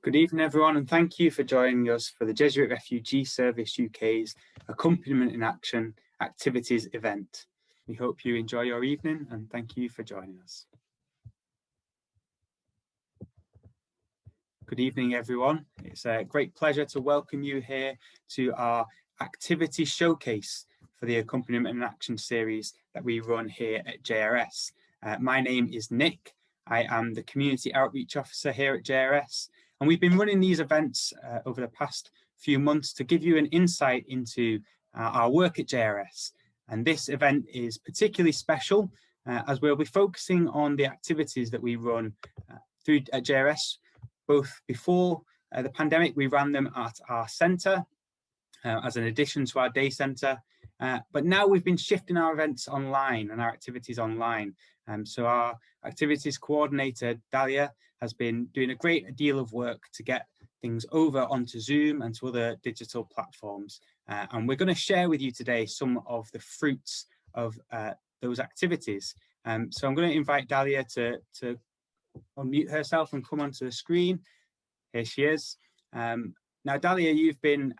Good evening, everyone, and thank you for joining us for the Jesuit Refugee Service UK's Accompaniment in Action activities event. We hope you enjoy your evening and thank you for joining us. Good evening, everyone. It's a great pleasure to welcome you here to our activity showcase for the Accompaniment in Action series that we run here at JRS. My name is Nick. I am the Community Outreach Officer here at JRS. And we've been running these events over the past few months to give you an insight into our work at JRS. And this event is particularly special as we'll be focusing on the activities that we run through at JRS. Both before the pandemic, we ran them at our centre as an addition to our day centre. But now we've been shifting our events online and our activities online. So our activities coordinator, Dallya, has been doing a great deal of work to get things over onto Zoom and to other digital platforms. And we're going to share with you today some of the fruits of those activities. So I'm going to invite Dallya to unmute herself and come onto the screen. Here she is. Now, Dallya, you've been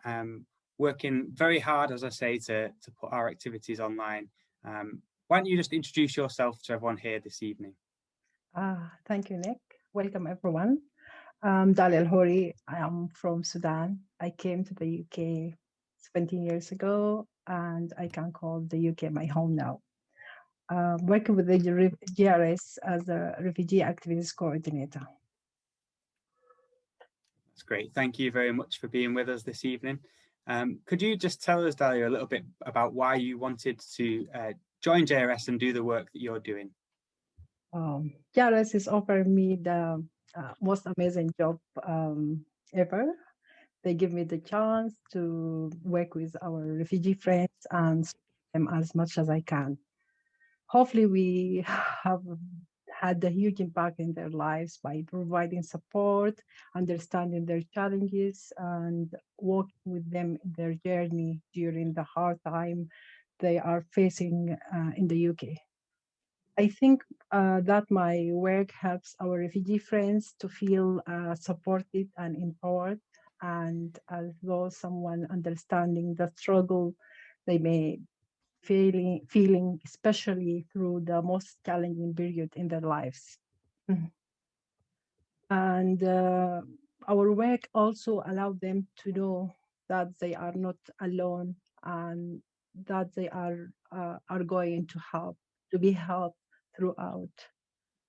working very hard, as I say, to put our activities online. Why don't you just introduce yourself to everyone here this evening? Thank you, Nick. Welcome, everyone. I'm Dallya Al-Hori. I am from Sudan. I came to the UK 17 years ago, and I can call the UK my home now. Working with the JRS as a Refugee Activities Coordinator. That's great. Thank you very much for being with us this evening. Could you just tell us, Dallya, a little bit about why you wanted to join JRS and do the work that you're doing? JRS is offering me the most amazing job ever. They give me the chance to work with our refugee friends and support them as much as I can. Hopefully, we have had a huge impact in their lives by providing support, understanding their challenges, and walking with them in their journey during the hard time they are facing in the UK. I think that my work helps our refugee friends to feel supported and empowered, and as though someone understanding the struggle they may feeling, especially through the most challenging period in their lives. And our work also allowed them to know that they are not alone and that they are going to be helped throughout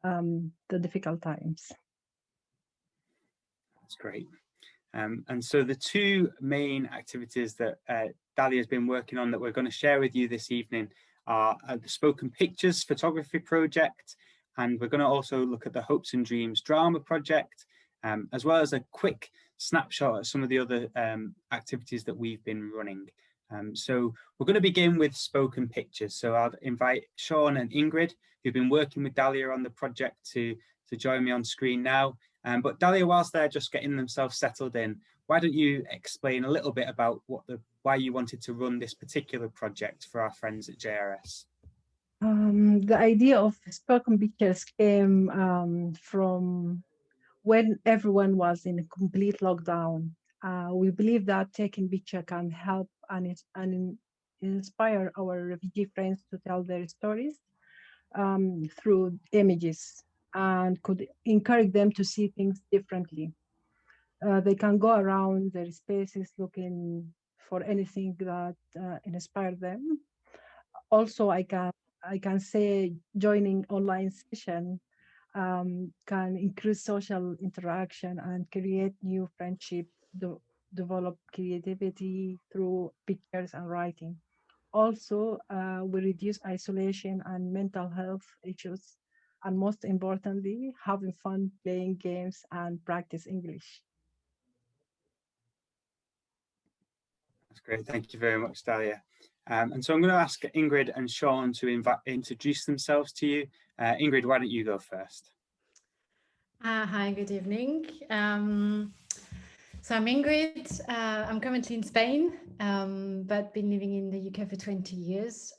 the difficult times. That's great. And so the two main activities that Dallya has been working on that we're going to share with you this evening are the Spoken Pictures photography project, and we're going to also look at the Hopes and Dreams drama project, as well as a quick snapshot at some of the other activities that we've been running. So we're going to begin with Spoken Pictures. So I'll invite Sean and Ingrid, who've been working with Dallya on the project, to join me on screen now. But Dallya, whilst they're just getting themselves settled in, why don't you explain a little bit about why you wanted to run this particular project for our friends at JRS? The idea of Spoken Pictures came from when everyone was in a complete lockdown. We believe that taking picture can help and inspire our refugee friends to tell their stories through images, and could encourage them to see things differently. They can go around their spaces looking for anything that inspires them. Also, I can say joining online session can increase social interaction and create new friendship, develop creativity through pictures and writing. Also, we reduce isolation and mental health issues, and most importantly, having fun playing games and practice English. That's great. Thank you very much, Dallya. And so I'm going to ask Ingrid and Sean to introduce themselves to you. Ingrid, why don't you go first? Hi, good evening. So I'm Ingrid. I'm currently in Spain, but been living in the UK for 20 years.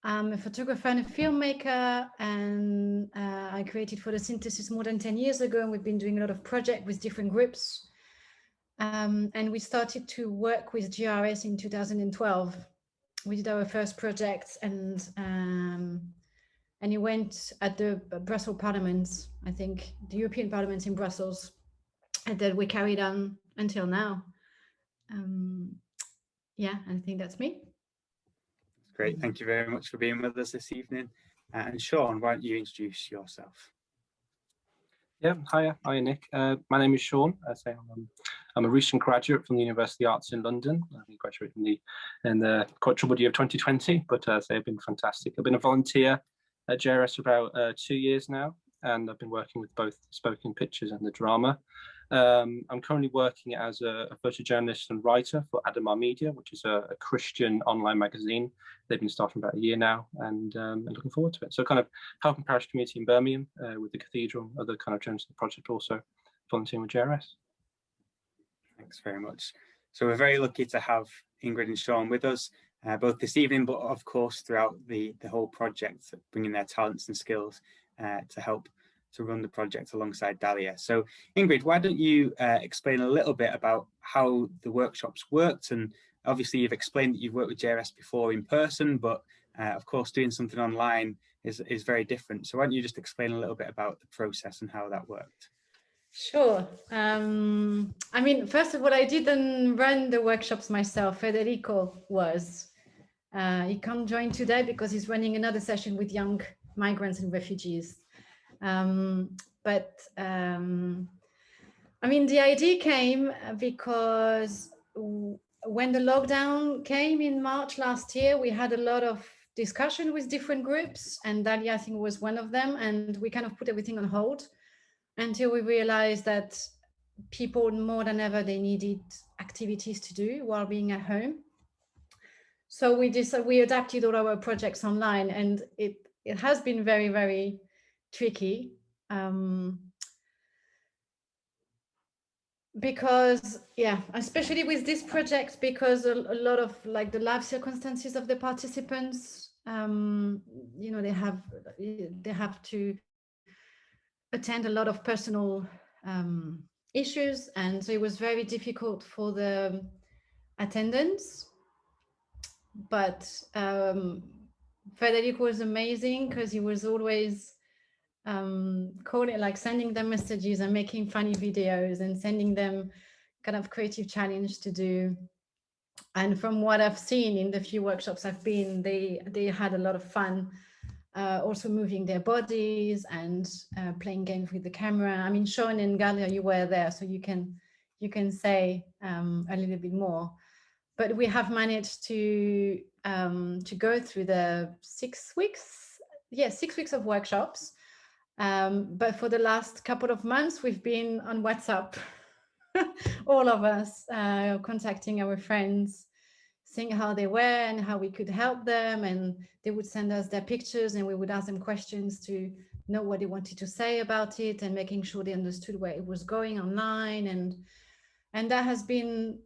I'm a photographer and a filmmaker, and I created Photosynthesis more than 10 years ago, and we've been doing a lot of projects with different groups. And we started to work with JRS in 2012. We did our first project, and it went at the Brussels Parliament, I think, the European Parliament in Brussels, and that we carried on until now. Yeah, I think that's me. Great, thank you very much for being with us this evening. And Sean, why don't you introduce yourself? Yeah, hiya, Nick. My name is Sean. I'm a recent graduate from the University of Arts in London. I graduated in the quite troubled year of 2020, but they've been fantastic. I've been a volunteer at JRS for about 2 years now, and I've been working with both spoken pictures and the drama. I'm currently working as a photojournalist and writer for Adamar Media, which is a Christian online magazine. They've been starting about a year now, and looking forward to it. So kind of helping parish community in Birmingham with the cathedral, other kind of terms of the project, also volunteering with JRS. Thanks very much. So we're very lucky to have Ingrid and Sean with us, both this evening, but of course throughout the whole project, bringing their talents and skills to help to run the project alongside Dallya. So Ingrid, why don't you explain a little bit about how the workshops worked? And obviously you've explained that you've worked with JRS before in person, but of course doing something online is very different. So why don't you just explain a little bit about the process and how that worked? Sure. I mean, first of all, I didn't run the workshops myself. Federico was. He can't join today because he's running another session with young migrants and refugees. I mean, the idea came because when the lockdown came in March last year, we had a lot of discussion with different groups, and Dallya, I think, was one of them, and we kind of put everything on hold until we realized that people more than ever, they needed activities to do while being at home. So we adapted all our projects online, and it has been very, very tricky because, yeah, especially with this project, because a lot of like the life circumstances of the participants, you know, they have to attend a lot of personal issues, and so it was very difficult for the attendance. But Federico was amazing because he was always calling, like sending them messages and making funny videos and sending them kind of creative challenge to do. And from what I've seen in the few workshops I've been, they had a lot of fun. Also moving their bodies and playing games with the camera. I mean, Sean and Dallya, you were there, so you can say a little bit more. But we have managed to go through the 6 weeks, 6 weeks of workshops. But for the last couple of months, we've been on WhatsApp, all of us contacting our friends, seeing how they were and how we could help them, and they would send us their pictures and we would ask them questions to know what they wanted to say about it, and making sure they understood where it was going online. And that has been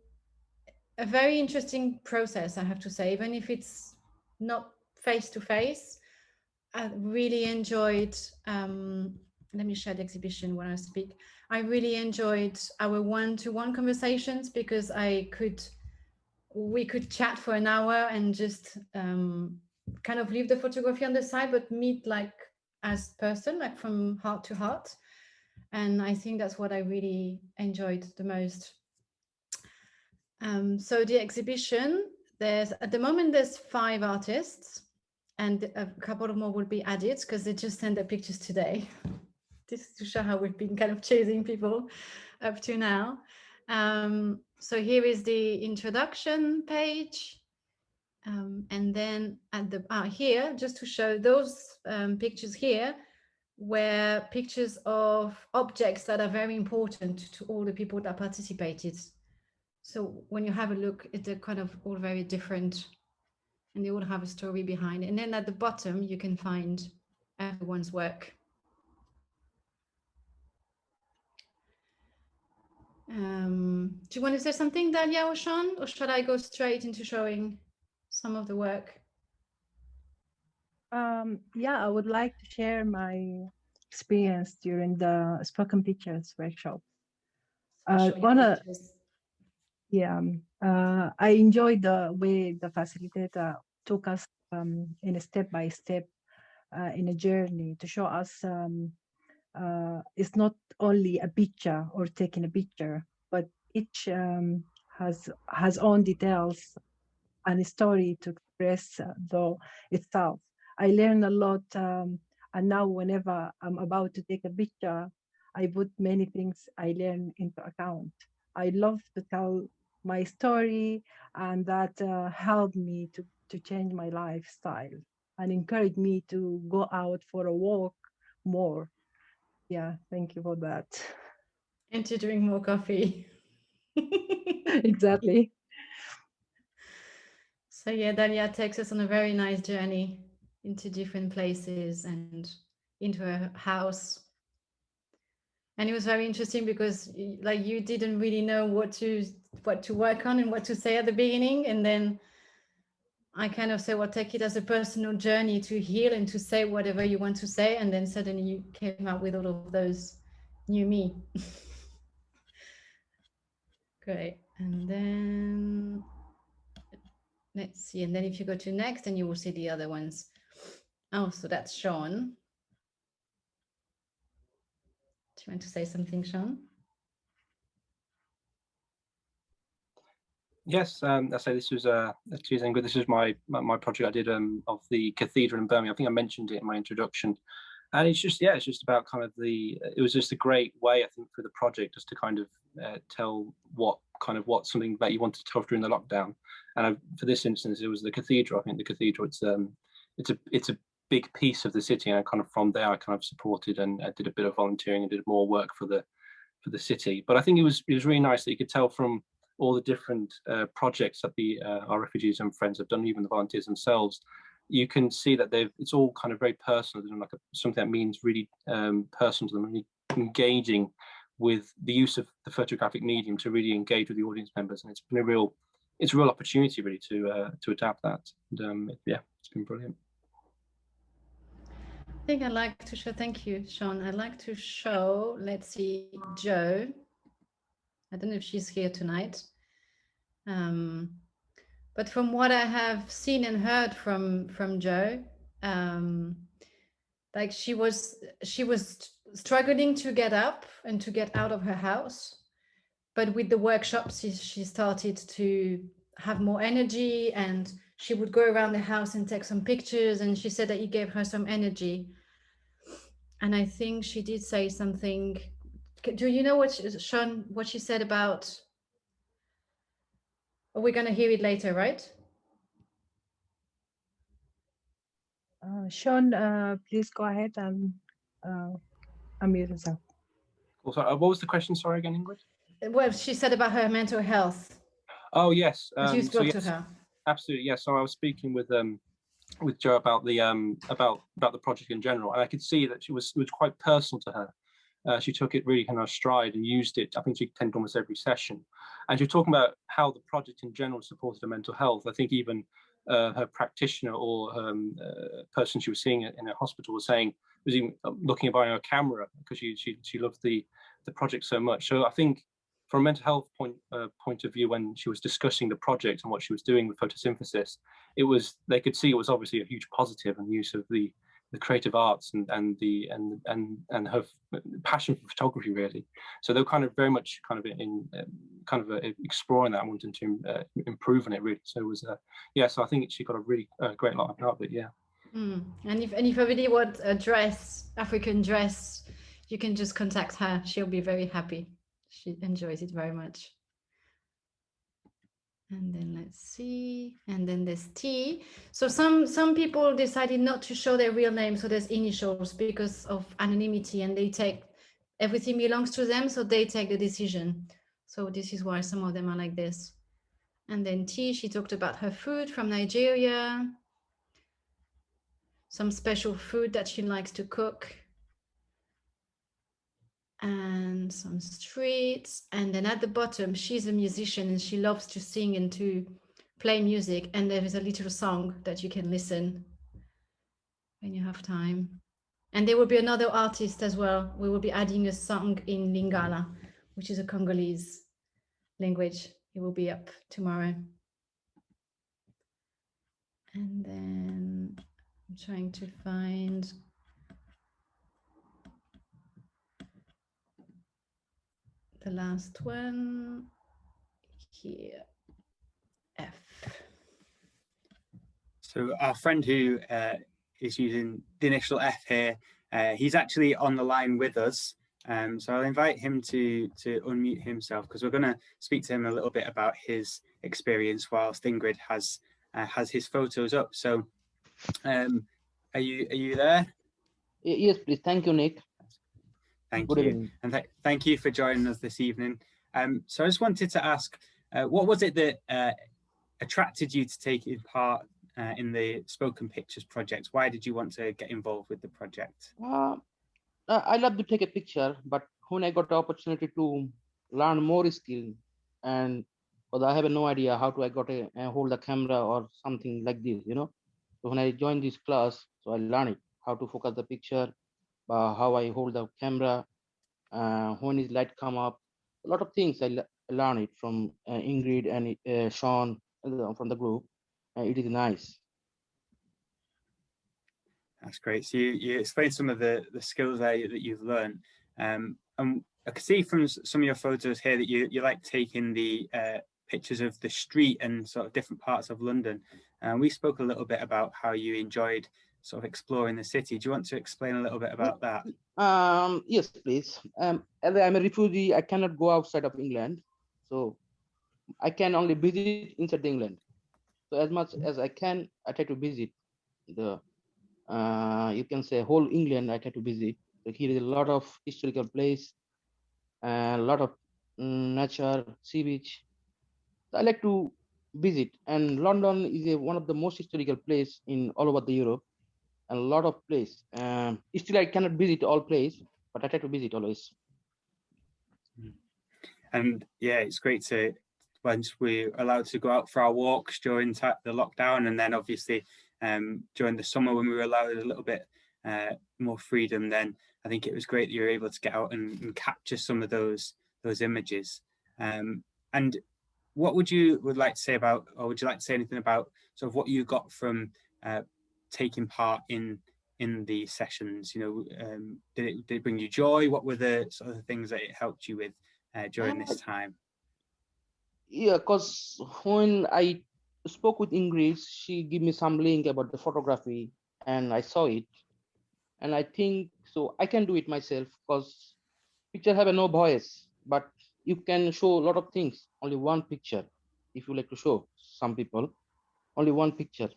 a very interesting process, I have to say, even if it's not face to face. I really enjoyed, let me share the exhibition when I speak. I really enjoyed our one-to-one conversations, because we could chat for an hour and just kind of leave the photography on the side, but meet like as person, like from heart to heart. And I think that's what I really enjoyed the most. So the exhibition, at the moment there's 5 artists, and a couple of more will be added because they just sent their pictures today. This is to show how we've been kind of chasing people up to now. So here is the introduction page. And then at the here, just to show those pictures here, were pictures of objects that are very important to all the people that participated. So when you have a look, they're kind of all very different, and they all have a story behind. And then at the bottom, you can find everyone's work. Do you want to say something, Dallya or Sean, or should I go straight into showing some of the work? Yeah, I would like to share my experience during the spoken pictures workshop. Show your One, pictures. yeah, I enjoyed the way the facilitator took us in a step by step in a journey to show us it's not only a picture or taking a picture, but each has own details and a story to express itself. I learned a lot, and now whenever I'm about to take a picture, I put many things I learn into account. I love to tell my story, and that helped me to change my lifestyle and encouraged me to go out for a walk more. Yeah, thank you for that. And to drink more coffee. Exactly. So yeah, Dallya takes us on a very nice journey into different places and into her house. And it was very interesting because like you didn't really know what to work on and what to say at the beginning. And then I kind of say, well, take it as a personal journey to heal and to say whatever you want to say. And then suddenly you came out with all of those new me. Great. And then let's see. And then if you go to next, then you will see the other ones. Oh, so that's Sean. Do you want to say something, Sean? Yes, I say this was Tuesday, but this is my project I did of the cathedral in Birmingham. I think I mentioned it in my introduction, and it's just it's just about kind of it was just a great way, I think, for the project just to kind of tell what something that you wanted to tell during the lockdown. And for this instance, it was the cathedral. I think the cathedral it's a big piece of the city, and kind of from there I kind of supported and I did a bit of volunteering and did more work for the city. But I think it was really nice that you could tell from all the different projects that our refugees and friends have done, even the volunteers themselves, you can see that it's all kind of very personal, like something that means really personal to them, really engaging with the use of the photographic medium to really engage with the audience members. And it's been a real opportunity really to adapt that. And it's been brilliant. I think I'd like to show, thank you, Sean. I'd like to show, let's see, Jo. I don't know if she's here tonight. But from what I have seen and heard from Jo, like she was struggling to get up and to get out of her house. But with the workshops, she started to have more energy, and she would go around the house and take some pictures. And she said that it gave her some energy. And I think she did say something. Do you know Sean, what she said about? Oh, we're going to hear it later, right? Sean, please go ahead and unmute yourself. Cool. So, what was the question? Sorry again, Ingrid. Well, she said about her mental health. Oh yes. You spoke to her. Absolutely, yes. So I was speaking with Jo about the project in general, and I could see that it was quite personal to her. She took it really kind of stride and used it. I think she attended almost every session, and she was talking about how the project in general supported her mental health. I think even her practitioner or person she was seeing in her hospital was saying, was even looking by her camera because she loved the project so much. So I think from a mental health point of view, when she was discussing the project and what she was doing with photosynthesis, they could see it was obviously a huge positive and use of the creative arts and her passion for photography really. So they were kind of very much exploring that and wanting to improve on it really. So it was so I think she got a really great lot out of it. Yeah. And if anybody wants a African dress, you can just contact her. She'll be very happy. She enjoys it very much. And then let's see. And then there's T. So some people decided not to show their real name. So there's initials because of anonymity, and they take everything belongs to them. So they take the decision. So this is why some of them are like this. And then T, she talked about her food from Nigeria. Some special food that she likes to cook. And some streets. And then at the bottom, she's a musician and she loves to sing and to play music. And there is a little song that you can listen. when you have time. And there will be another artist as well. We will be adding a song in Lingala, which is a Congolese language. It will be up tomorrow. And then I'm trying to find the last one here, F. So our friend who is using the initial F here, he's actually on the line with us. So I'll invite him to unmute himself, because we're going to speak to him a little bit about his experience whilst Ingrid has his photos up. So are you there? Yes, please. Thank you, Nick. Thank Good you. evening. And thank you for joining us this evening. So I just wanted to ask, what was it that attracted you to take part in the Spoken Pictures project? Why did you want to get involved with the project? I love to take a picture, but when I got the opportunity to learn more skill, and because I have no idea how to hold the camera or something like this, you know. So when I joined this class, so I learned it, how to focus the picture, how I hold the camera, when his light come up, a lot of things I learned it from Ingrid and Sean from the group. It is nice. That's great. So you explained some of the skills there that you've learned. And I can see from some of your photos here that you like taking the pictures of the street and sort of different parts of London. And we spoke a little bit about how you enjoyed sort of exploring the city. Do you want to explain a little bit about that? Yes, please. As I'm a refugee, I cannot go outside of England. So I can only visit inside England. So as much as I can, I try to visit the, you can say whole England, I try to visit. So here is a lot of historical place, and a lot of nature, sea beach. I like to visit, and London is one of the most historical place in all over the Europe, and a lot of place. Still, I cannot visit all place, but I try to visit always. And yeah, it's great to, once we're allowed to go out for our walks during the lockdown, and then obviously during the summer when we were allowed a little bit more freedom, then I think it was great that you were able to get out and capture some of those images. And what would you like to say about, or would you like to say anything about sort of what you got from taking part in the sessions? You know, did it bring you joy? What were the sort of things that it helped you with during this time? Yeah, because when I spoke with Ingrid, she gave me some link about the photography, and I saw it, and I think so I can do it myself, because picture have no voice, but you can show a lot of things. Only one picture, if you like to show some people, only one picture,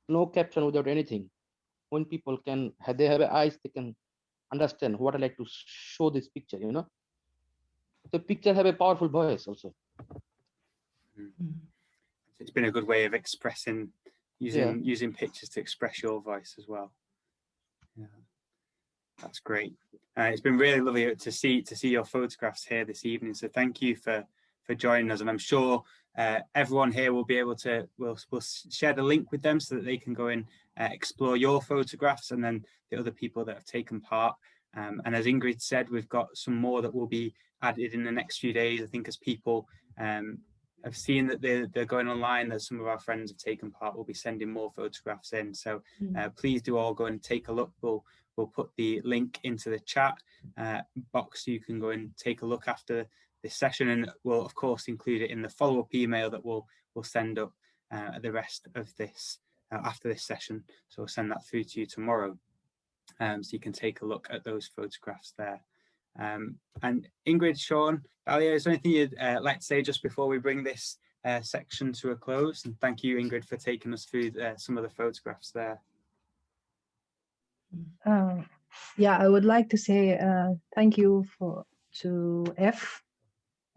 no caption, without anything. When people can have, they have eyes, they can understand what I like to show this picture. You know, the picture have a powerful voice also. It's been a good way of expressing, using pictures to express your voice as well. Yeah, that's great. It's been really lovely to see your photographs here this evening. So thank you for joining us, and I'm sure everyone here will be able to we'll share the link with them so that they can go and explore your photographs, and then the other people that have taken part. And as Ingrid said, we've got some more that will be added in the next few days. I think as people I've seen that they're going online, that some of our friends have taken part, we'll be sending more photographs in. So please do all go and take a look. We'll put the link into the chat box so you can go and take a look after this session, and we'll of course include it in the follow-up email that we'll send up the rest of this after this session. So we'll send that through to you tomorrow, so you can take a look at those photographs there. And Ingrid, Sean, Dallya, is there anything you'd like to say just before we bring this section to a close? And thank you, Ingrid, for taking us through some of the photographs there. Yeah, I would like to say thank you to F,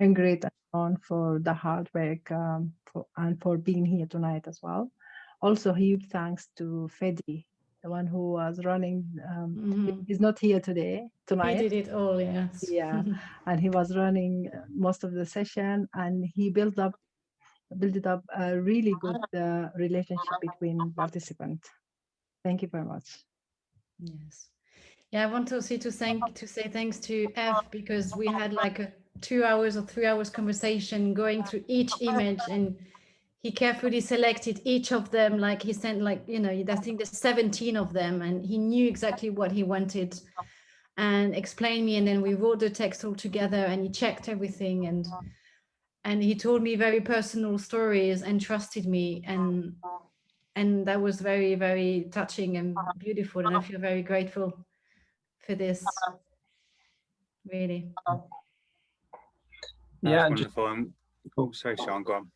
Ingrid, and Sean for the hard work and for being here tonight as well. Also, huge thanks to Fedi, the one who was running. He's not here tonight. He did it all, yes. Yeah, and he was running most of the session, and he built up a really good relationship between participants. Thank you very much. Yes. Yeah, I want also to say thanks to F, because we had like a 2 hours or 3 hours conversation going through each image, and he carefully selected each of them. Like he sent, like, you know, I think there's 17 of them, and he knew exactly what he wanted and explained me, and then we wrote the text all together, and he checked everything, and he told me very personal stories and trusted me, and that was very, very touching and beautiful, and I feel very grateful for this, really. Yeah, and wonderful. Oh, sorry, Sean, go on.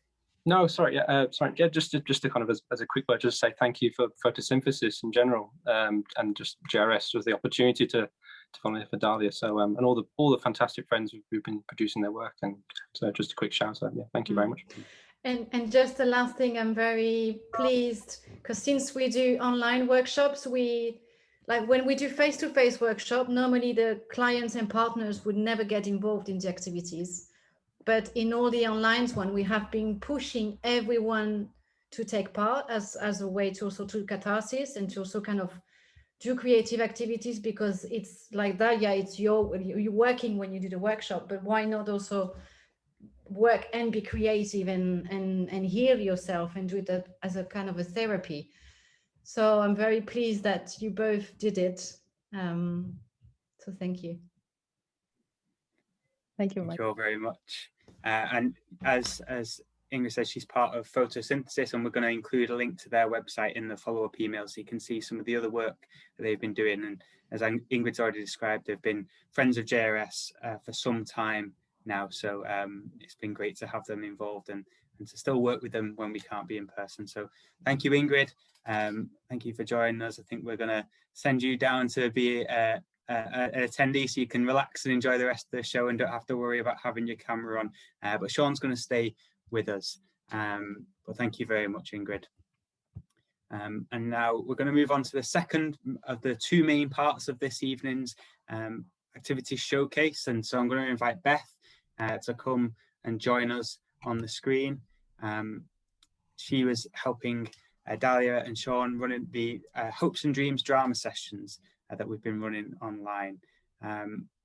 No, sorry. Yeah, sorry. Yeah, just to kind of as a quick word, just say thank you for photosynthesis in general, and just JRS was the opportunity to follow for Dallya. So and all the fantastic friends who've been producing their work, and so just a quick shout out. Yeah, thank you very much. And just the last thing, I'm very pleased because since we do online workshops, like when we do face-to-face workshop, normally the clients and partners would never get involved in the activities. But in all the online one, we have been pushing everyone to take part as a way to also do catharsis and to also kind of do creative activities, because it's like that. Yeah, it's you're working when you do the workshop, but why not also work and be creative and heal yourself and do it as a kind of a therapy. So I'm very pleased that you both did it. So thank you. Thank you, Thank you all very much. And as Ingrid says, she's part of Photosynthesis, and we're going to include a link to their website in the follow-up email so you can see some of the other work that they've been doing. And as Ingrid's already described, they've been friends of JRS for some time now. So it's been great to have them involved and to still work with them when we can't be in person. So thank you, Ingrid. Thank you for joining us. I think we're going to send you down to be an attendee so you can relax and enjoy the rest of the show and don't have to worry about having your camera on. But Sean's going to stay with us. But thank you very much, Ingrid. And now we're going to move on to the second of the two main parts of this evening's activity showcase. And so I'm going to invite Beth to come and join us on the screen. She was helping Dallya and Sean running the Hopes and Dreams drama sessions that we've been running online.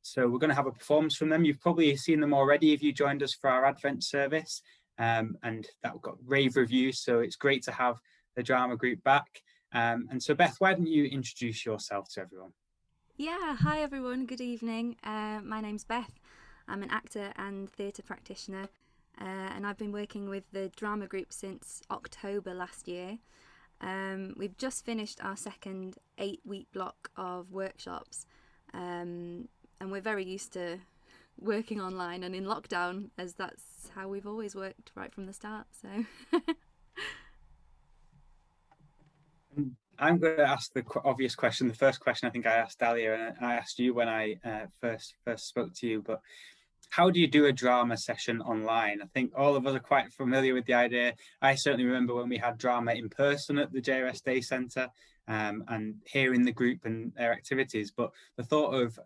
So we're going to have a performance from them. You've probably seen them already if you joined us for our Advent service, and that got rave reviews. So it's great to have the drama group back. And so Beth, why don't you introduce yourself to everyone? Yeah, hi everyone, good evening. My name's Beth. I'm an actor and theatre practitioner, and I've been working with the drama group since October last year. We've just finished our second 8-week block of workshops, and we're very used to working online and in lockdown, as that's how we've always worked right from the start. So I'm going to ask the obvious question. The first question I think I asked Dallya, and I asked you when I first spoke to you, but how do you do a drama session online? I think all of us are quite familiar with the idea. I certainly remember when we had drama in person at the JRS Day Centre, and hearing the group and their activities. But the thought of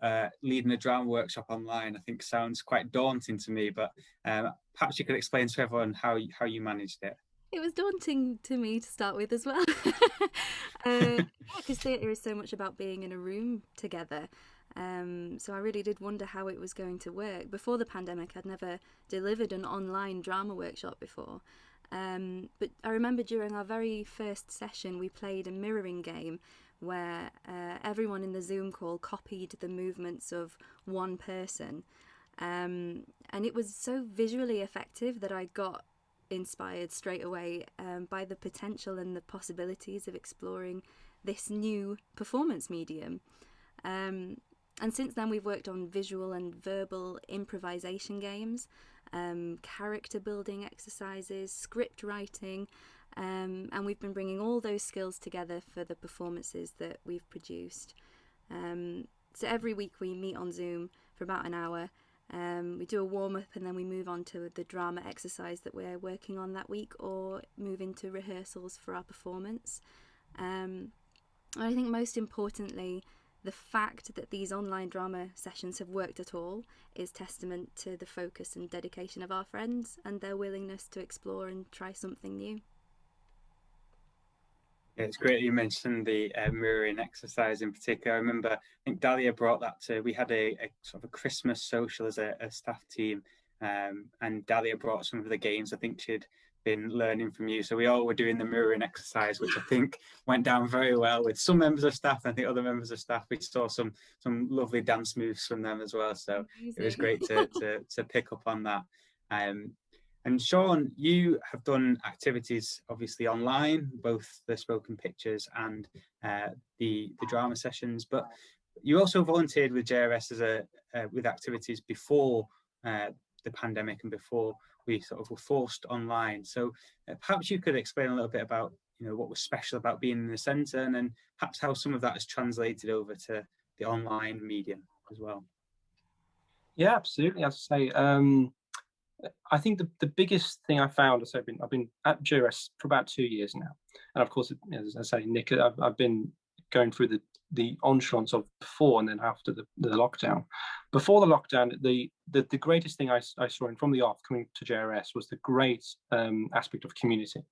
leading a drama workshop online, I think, sounds quite daunting to me. But perhaps you could explain to everyone how you managed it. it was daunting to me to start with as well. Because theatre is so much about being in a room together. So I really did wonder how it was going to work. Before the pandemic, I'd never delivered an online drama workshop before. But I remember during our very first session, we played a mirroring game where everyone in the Zoom call copied the movements of one person. And it was so visually effective that I got inspired straight away by the potential and the possibilities of exploring this new performance medium. And since then we've worked on visual and verbal improvisation games, character building exercises, script writing, and we've been bringing all those skills together for the performances that we've produced. So every week we meet on Zoom for about an hour. We do a warm-up and then we move on to the drama exercise that we're working on that week, or move into rehearsals for our performance. I think most importantly, the fact that these online drama sessions have worked at all is testament to the focus and dedication of our friends and their willingness to explore and try something new. Yeah, it's great you mentioned the mirroring exercise in particular. I remember, I think Dallya brought that to, we had a sort of a Christmas social as a staff team, and Dallya brought some of the games I think she'd been learning from you. So we all were doing the mirroring exercise, which I think went down very well with some members of staff. I think other members of staff, we saw some lovely dance moves from them as well. So it was great to pick up on that. And Sean, you have done activities obviously online, both the spoken pictures and the drama sessions, but you also volunteered with JRS as with activities before the pandemic and before we sort of were forced online. So perhaps you could explain a little bit about what was special about being in the centre, and then perhaps how some of that has translated over to the online medium as well. Yeah, absolutely. As I say, I think the biggest thing I found, as I've been at JRS for about 2 years now, and of course, as I say, Nick, I've been going through the entrance of before and then after the lockdown. Before the lockdown, the greatest thing I saw from the off coming to JRS was the great aspect of community.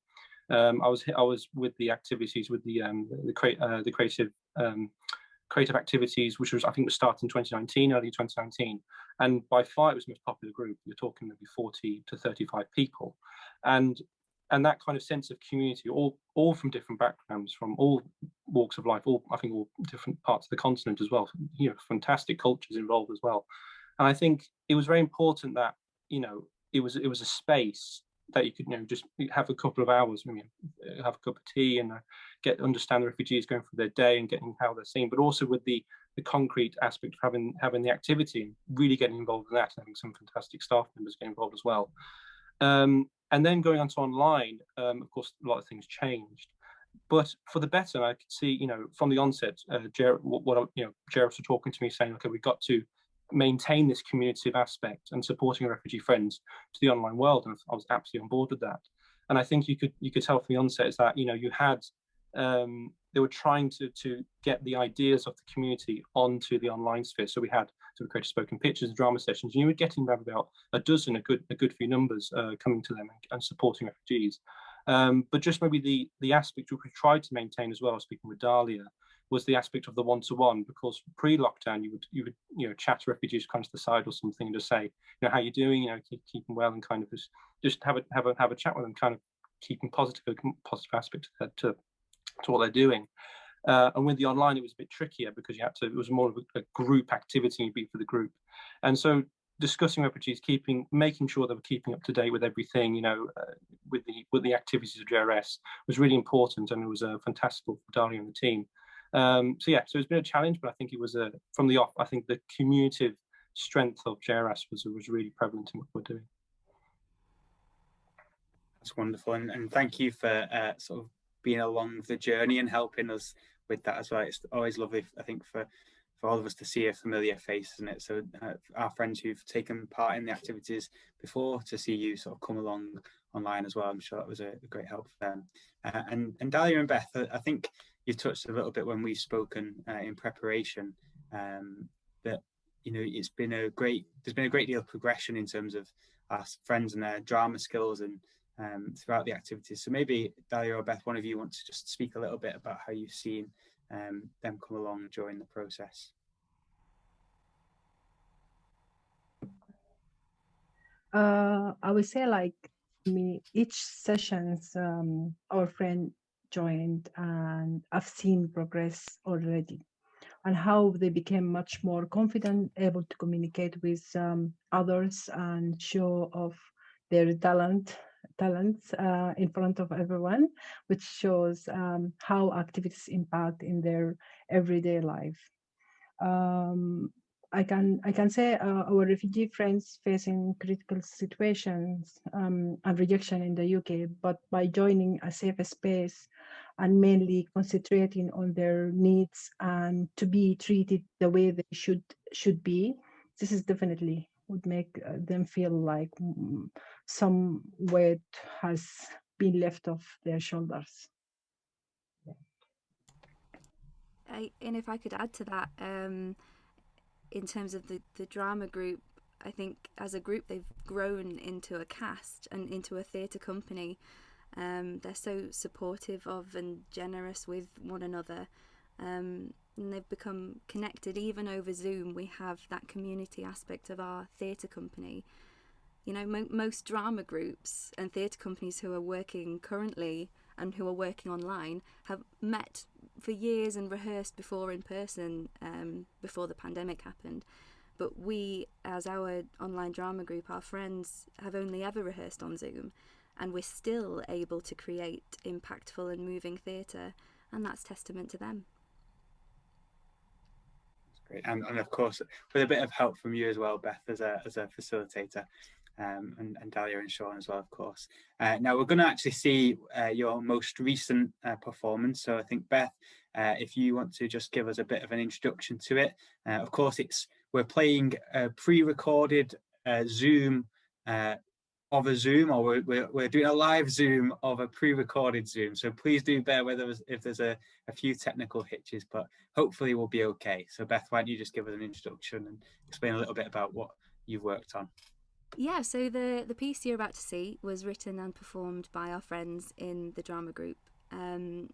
I was with the activities with the creative activities, which I think was started in 2019, early 2019, and by far it was the most popular group. You're talking maybe 40 to 35 people, and that kind of sense of community, all from different backgrounds, from all walks of life, all different parts of the continent as well. Fantastic cultures involved as well, and I think it was very important that it was a space that you could just have a couple of hours, have a cup of tea and understand the refugees going through their day and getting how they're seen, but also with the concrete aspect of having the activity and really getting involved in that, and having some fantastic staff members get involved as well. And then going on to online, of course, a lot of things changed, but for the better. I could see, from the onset, JRS were talking to me saying, okay, we've got to maintain this community aspect and supporting our refugee friends to the online world, and I was absolutely on board with that. And I think you could tell from the onset is that you had they were trying to get the ideas of the community onto the online sphere. So we created spoken pictures and drama sessions, and you were getting about a dozen, a good few numbers coming to them and supporting refugees. But just maybe the aspect which we tried to maintain as well, speaking with Dallya, was the aspect of the one-to-one, because pre-lockdown you would chat to refugees kind of to the side or something and just say, how you doing, keeping well, and kind of just have a chat with them, kind of keeping positive aspects to what they're doing. And with the online, it was a bit trickier because it was more of a group activity, you'd be for the group. And so discussing refugees, making sure they were keeping up to date with everything, with the activities of JRS was really important, and it was fantastic for Dallya and the team. So it's been a challenge, but I think it was from the off. I think the communicative strength of JRS was really prevalent in what we're doing. That's wonderful, and thank you for sort of being along the journey and helping us with that as well. It's always lovely, I think, for all of us to see a familiar face, isn't it? So our friends who've taken part in the activities before, to see you sort of come along online as well, I'm sure that was a great help for them. And Dallya and Beth, I think you touched a little bit when we've spoken in preparation, that there's been a great deal of progression in terms of our friends and their drama skills and throughout the activities. So maybe Dallya or Beth, one of you wants to just speak a little bit about how you've seen them come along during the process. I would say each sessions our friend joined, and I've seen progress already, and how they became much more confident, able to communicate with others and show off their talents in front of everyone, which shows how activities impact in their everyday life. I can say our refugee friends facing critical situations and rejection in the UK, but by joining a safe space and mainly concentrating on their needs and to be treated the way they should be, this is definitely would make them feel like some weight has been left off their shoulders. And if I could add to that, in terms of the drama group, I think as a group they've grown into a cast and into a theatre company, They're so supportive of and generous with one another, and they've become connected. Even over Zoom, we have that community aspect of our theatre company. You know, most drama groups and theatre companies who are working currently and who are working online have met for years and rehearsed before in person before the pandemic happened. But we, as our online drama group, our friends, have only ever rehearsed on Zoom, and we're still able to create impactful and moving theatre, and that's testament to them. That's great, and of course, with a bit of help from you as well, Beth, as a facilitator, and Dallya and Sean as well, of course. Now we're going to actually see your most recent performance. So I think, Beth, if you want to just give us a bit of an introduction to it. Of course, we're playing a pre-recorded Zoom of a Zoom, or we're doing a live Zoom of a pre-recorded Zoom. So please do bear with us if there's a few technical hitches, but hopefully we'll be okay. So Beth, why don't you just give us an introduction and explain a little bit about what you've worked on? Yeah, so the piece you're about to see was written and performed by our friends in the drama group.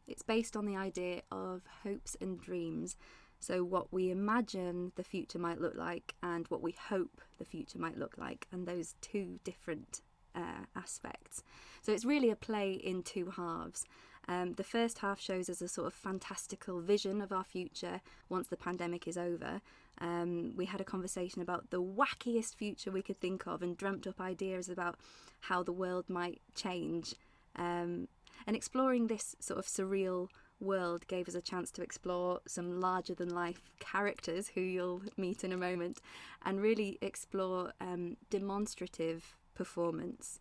It's based on the idea of hopes and dreams. So what we imagine the future might look like and what we hope the future might look like, and those two different aspects. So it's really a play in two halves. The first half shows us a sort of fantastical vision of our future once the pandemic is over. We had a conversation about the wackiest future we could think of and dreamt up ideas about how the world might change. And exploring this sort of surreal world gave us a chance to explore some larger than life characters who you'll meet in a moment, and really explore demonstrative performance.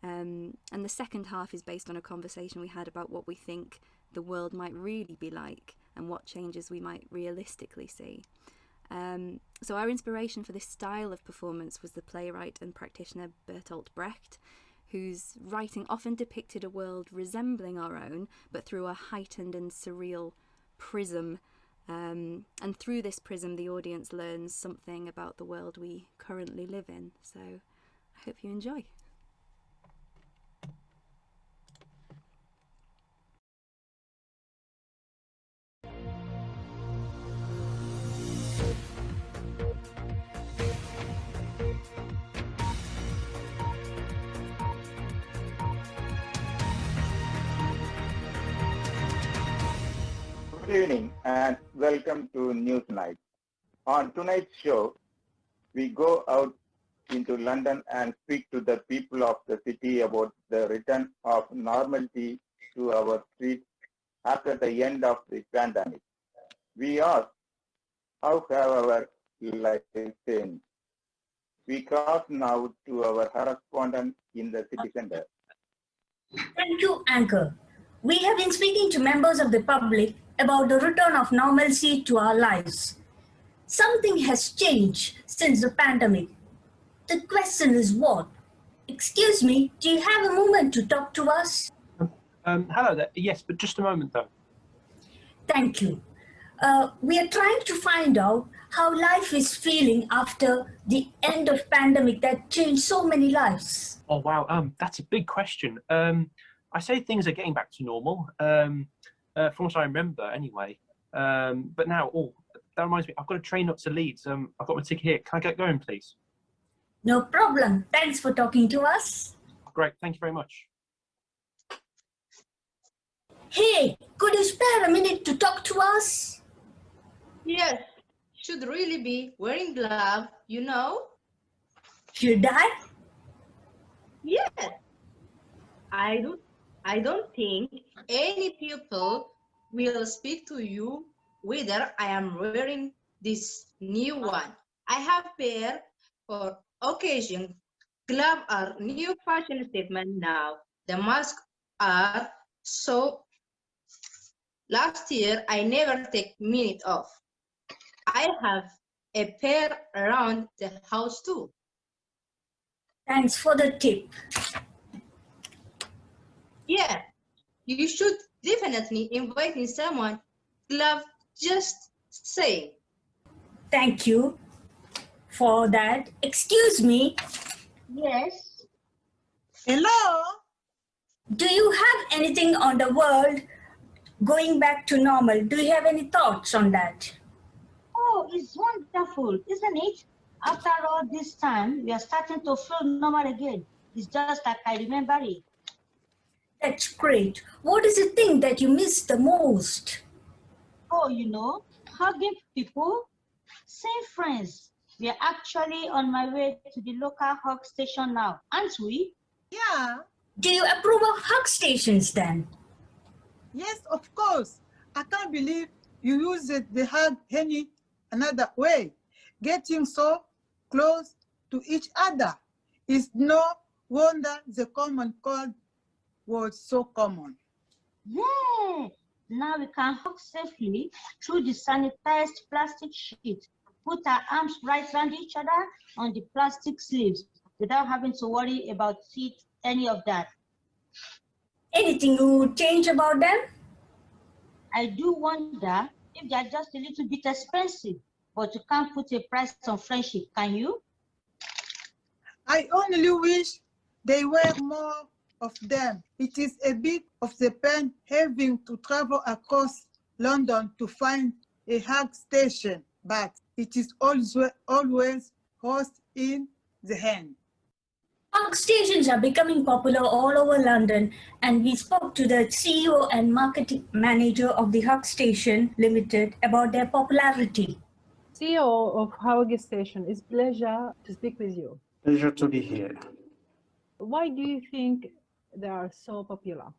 And the second half is based on a conversation we had about what we think the world might really be like and what changes we might realistically see. So our inspiration for this style of performance was the playwright and practitioner Bertolt Brecht, whose writing often depicted a world resembling our own, but through a heightened and surreal prism. And through this prism, the audience learns something about the world we currently live in. So I hope you enjoy. Good evening and welcome to News Night. On tonight's show, we go out into London and speak to the people of the city about the return of normality to our streets after the end of the pandemic. We ask, how have our lives changed? We cross now to our correspondent in the city center. Thank you, Anchor. We have been speaking to members of the public about the return of normalcy to our lives. Something has changed since the pandemic. The question is what? Excuse me, do you have a moment to talk to us? Hello there. Yes, but just a moment though. Thank you. We are trying to find out how life is feeling after the end of pandemic that changed so many lives. Oh wow, that's a big question. I say things are getting back to normal, from what I remember anyway. But now, that reminds me, I've got a train up to Leeds. I've got my ticket here. Can I get going, please? No problem. Thanks for talking to us. Great, thank you very much. Hey, could you spare a minute to talk to us? Yes, should really be wearing gloves, you know? Should I? Yes. I don't think any people will speak to you whether I am wearing this new one. I have pair for occasion. Gloves are new fashion statement now. The masks are so. Last year I never take minute off. I have a pair around the house too. Thanks for the tip. Yeah, you should definitely invite someone. Love just saying. Thank you for that. Excuse me. Yes. Hello? Do you have anything on the world going back to normal? Do you have any thoughts on that? Oh, it's wonderful, isn't it? After all this time, we are starting to feel normal again. It's just like I remember it. That's great. What is the thing that you miss the most? Oh, hugging people, seeing friends. We are actually on my way to the local hug station now, aren't we? Yeah. Do you approve of hug stations then? Yes, of course. I can't believe you use the hug any another way. Getting so close to each other. It's no wonder the common cold was so common. Yeah. Now we can hug safely through the sanitized plastic sheet. Put our arms right around each other on the plastic sleeves without having to worry about any of that. Anything you would change about them? I do wonder if they are just a little bit expensive, but you can't put a price on friendship, can you? I only wish they were more of them. It is a bit of the pain having to travel across London to find a hug station, but it is always host in the hand. Hug stations are becoming popular all over London, and we spoke to the CEO and marketing manager of the Hug Station Limited about their popularity. CEO of Hug Station, it's a pleasure to speak with you. Pleasure to be here. Why do you think they are so popular?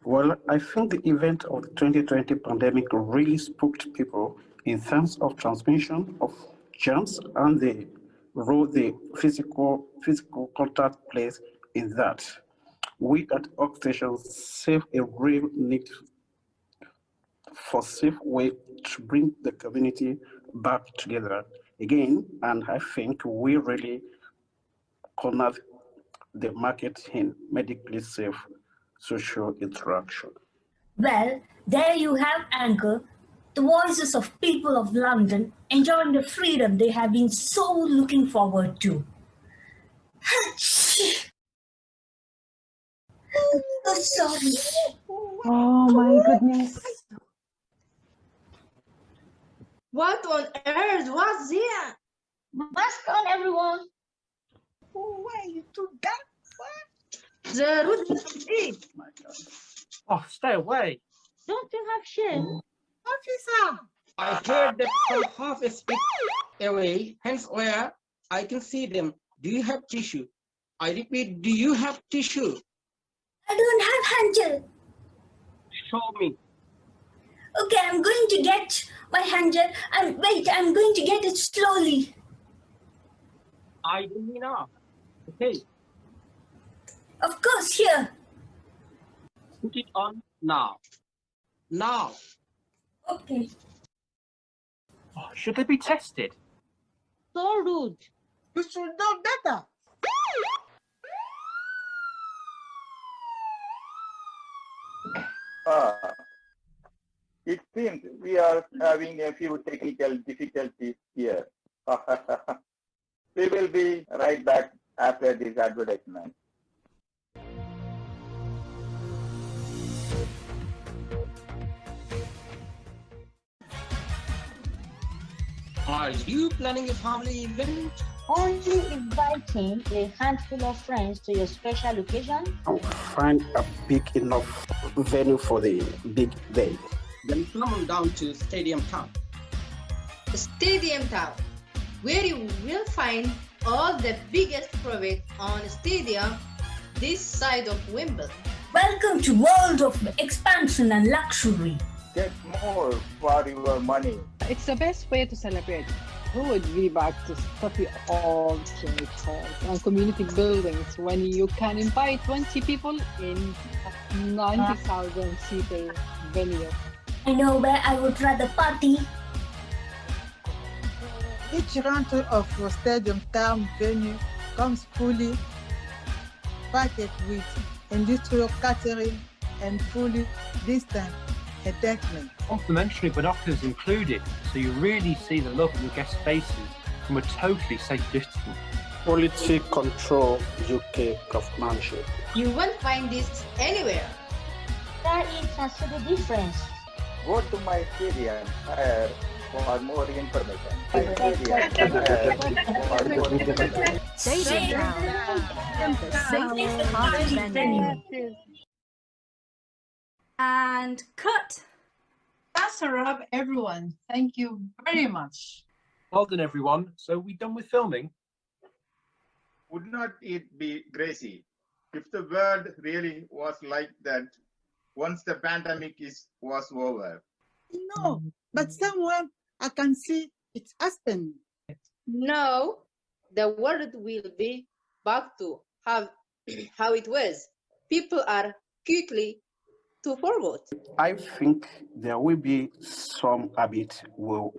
Well, I think the event of the 2020 pandemic really spooked people in terms of transmission of germs and the role the physical contact plays in that. We at Hug Stations see a real need for safe way to bring the community back together again, and I think we really cornered the market in medically safe social interaction. Well, there you have Anchor, the voices of people of London enjoying the freedom they have been so looking forward to. I'm so sorry. Oh my goodness. What on earth was that? Mask on, everyone. Oh, why you do that? What? The root. Oh, stay away. Don't you have shame? Officer! I heard them from half a speak away, hence where I can see them. Do you have tissue? I repeat, do you have tissue? I don't have handgel. Show me. Okay, I'm going to get my handgel. Wait, I'm going to get it slowly. I do enough. Okay. Of course, here. Put it on now. Now. Okay. Oh, should they be tested? So rude. You should know better. It seems we are having a few technical difficulties here. We will be right back after this advertisement. Are you planning a family event? Only inviting a handful of friends to your special occasion? Find a big enough venue for the big day. Then come down to Stadium Town. Stadium Town, where you will find all the biggest projects on stadium this side of Wimbledon. Welcome to World of Expansion and Luxury. Get more for your money. It's the best way to celebrate. Who would be back to stuffy old church halls and community buildings when you can invite 20 people in a 90,000 seater venue? I know where I would rather party. Each rental of your Stadium Town venue comes fully packed with industrial catering and fully distant entertainment. Complimentary binoculars included, so you really see the look of your guest faces from a totally safe distance. Quality control UK craftsmanship. You won't find this anywhere. Try it and see the difference. Go to my Syrian for more information. Stay down. The safest party venue. And cut. That's a wrap, everyone. Thank you very much. Well done, everyone. So we done with filming? Would not it be crazy if the world really was like that once the pandemic was over? No, but somewhere I can see it's happening. No, the world will be back to how it was. People are quickly to forget. I think there will be some habit we'll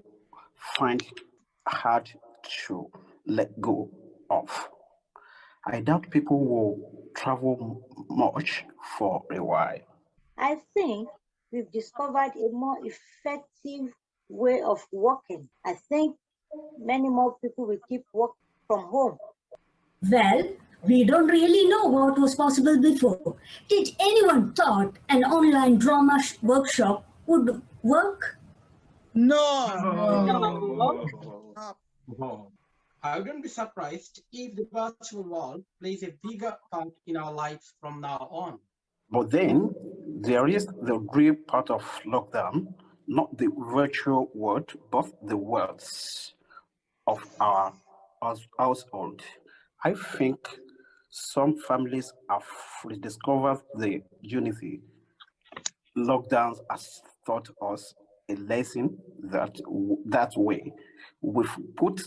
find hard to let go of. I doubt people will travel much for a while. I think we've discovered a more effective way of working. I think many more people will keep working from home. Well, we don't really know what was possible before. Did anyone thought an online drama workshop would work? No. I wouldn't be surprised if the virtual world plays a bigger part in our lives from now on. But then there is the real part of lockdown, not the virtual world, but the worlds of our household. I think some families have rediscovered the unity lockdowns has taught us a lesson that way we've put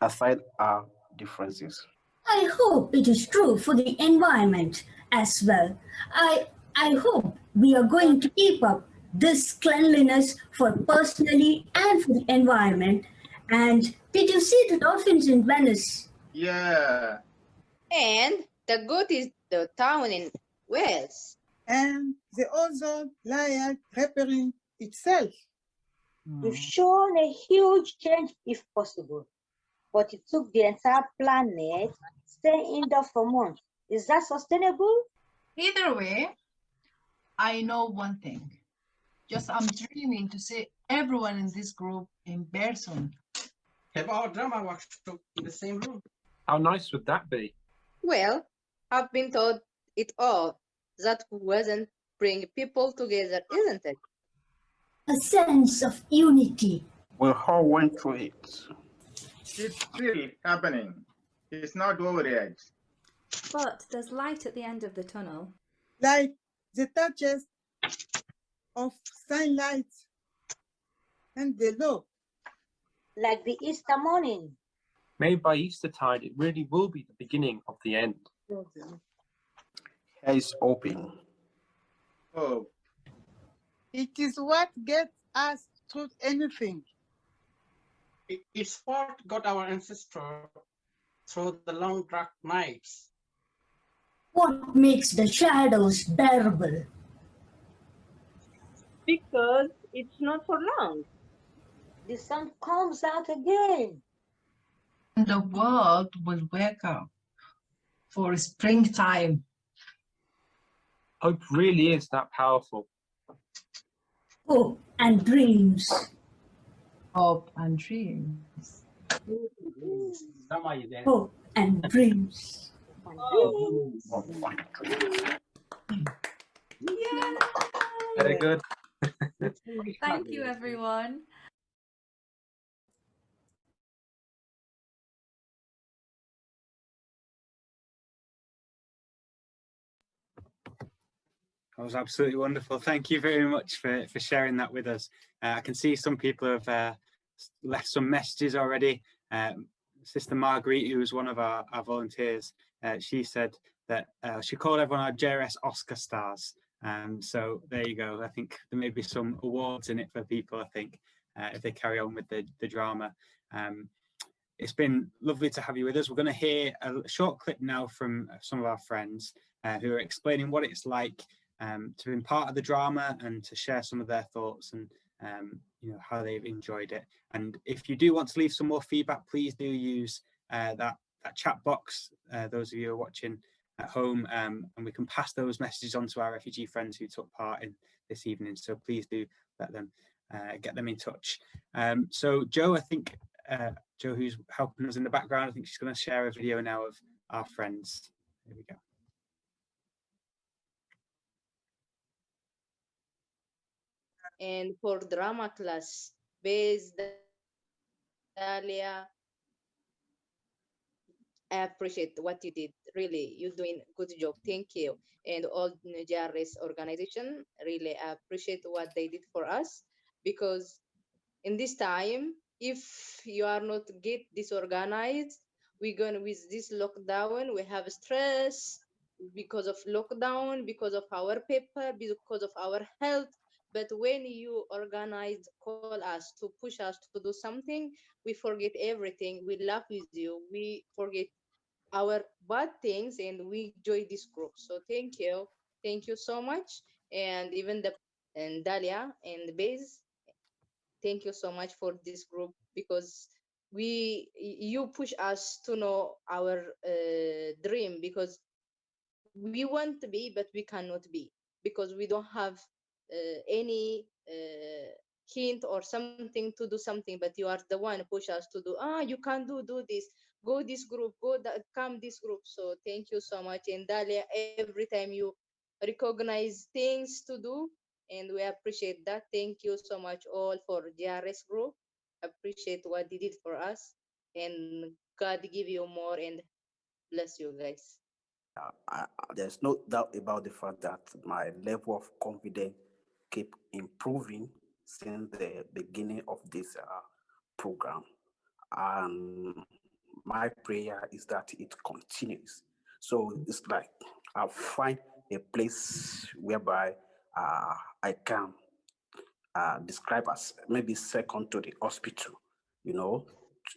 aside our differences. I hope it is true for the environment as well. I hope we are going to keep up this cleanliness for personally and for the environment. And did you see the dolphins in Venice? Yeah. And the goat is the town in Wales. And the ozone layer repairing itself. We've shown a huge change if possible, but it took the entire planet staying indoors for months. Is that sustainable? Either way, I know one thing. I'm dreaming to see everyone in this group in person. Have our drama workshop in the same room. How nice would that be? Well, I've been told it all. That wasn't bring people together, isn't it? A sense of unity. We all went through it. It's still happening. It's not over yet. But there's light at the end of the tunnel. Like the touches of sunlight and the low. Like the Easter morning. Maybe by Eastertide, it really will be the beginning of the end. Here is hoping. Oh. It is what gets us through anything. It's what got our ancestors through the long dark nights. What makes the shadows bearable? Because it's not for long. The sun comes out again. And the world will wake up for springtime. Hope really is that powerful. Hope and dreams. Hope and dreams. Hope and dreams. Yeah. Very good. Thank you, everyone. That was absolutely wonderful. Thank you very much for sharing that with us. I can see some people have left some messages already. Sister Marguerite, who was one of our volunteers, she said that she called everyone our JRS Oscar stars. So there you go. I think there may be some awards in it for people, I think, if they carry on with the drama. It's been lovely to have you with us. We're going to hear a short clip now from some of our friends who are explaining what it's like to be part of the drama and to share some of their thoughts and how they've enjoyed it. And if you do want to leave some more feedback, please do use that that chat box, those of you who are watching at home, and we can pass those messages on to our refugee friends who took part in this evening. So please do let them get them in touch. So Jo, I think Jo, who's helping us in the background, I think she's going to share a video now of our friends. Here we go. And for drama class, Bez, Dallya, I appreciate what you did. Really, you're doing a good job. Thank you. And all JRS organization, really appreciate what they did for us, because in this time, if you are not get disorganized, we're going with this lockdown, we have stress because of lockdown, because of our paper, because of our health. But when you organize, call us to push us to do something, we forget everything. We laugh with you. We forget our bad things and we enjoy this group. So thank you. Thank you so much. And even and Dallya and Bez, thank you so much for this group, because you push us to know our dream, because we want to be but we cannot be, because we don't have any hint or something to do something, but you are the one who push us to do, you can do this, go this group, go that, come this group. So thank you so much. And Dallya, every time you recognize things to do, and we appreciate that. Thank you so much all for JRS group. Appreciate what you did for us, and God give you more and bless you guys. There's no doubt about the fact that my level of confidence keep improving since the beginning of this program, and my prayer is that it continues. So it's like I'll find a place whereby I can describe as maybe second to the hospital, you know,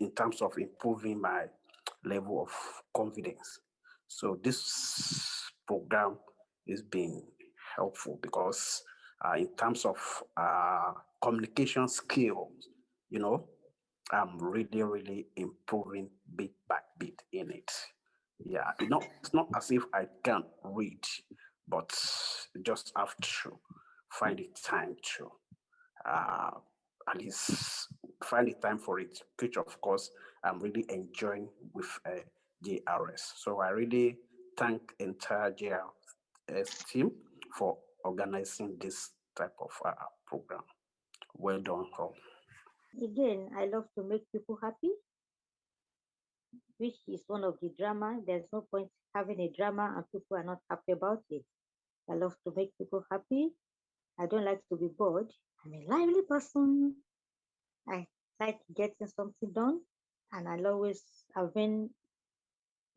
in terms of improving my level of confidence. So this program is being helpful because in terms of communication skills, you know, I'm really improving bit by bit in it. Yeah, it's not as if I can't read, but just have to find the time to at least find the time for it, which of course I'm really enjoying with JRS. So I really thank entire JRS team for organizing this type of program. Well done, all. Again, I love to make people happy, which is one of the drama. There's no point having a drama and people are not happy about it. I love to make people happy. I don't like to be bored. I'm a lively person. I like getting something done, and I've been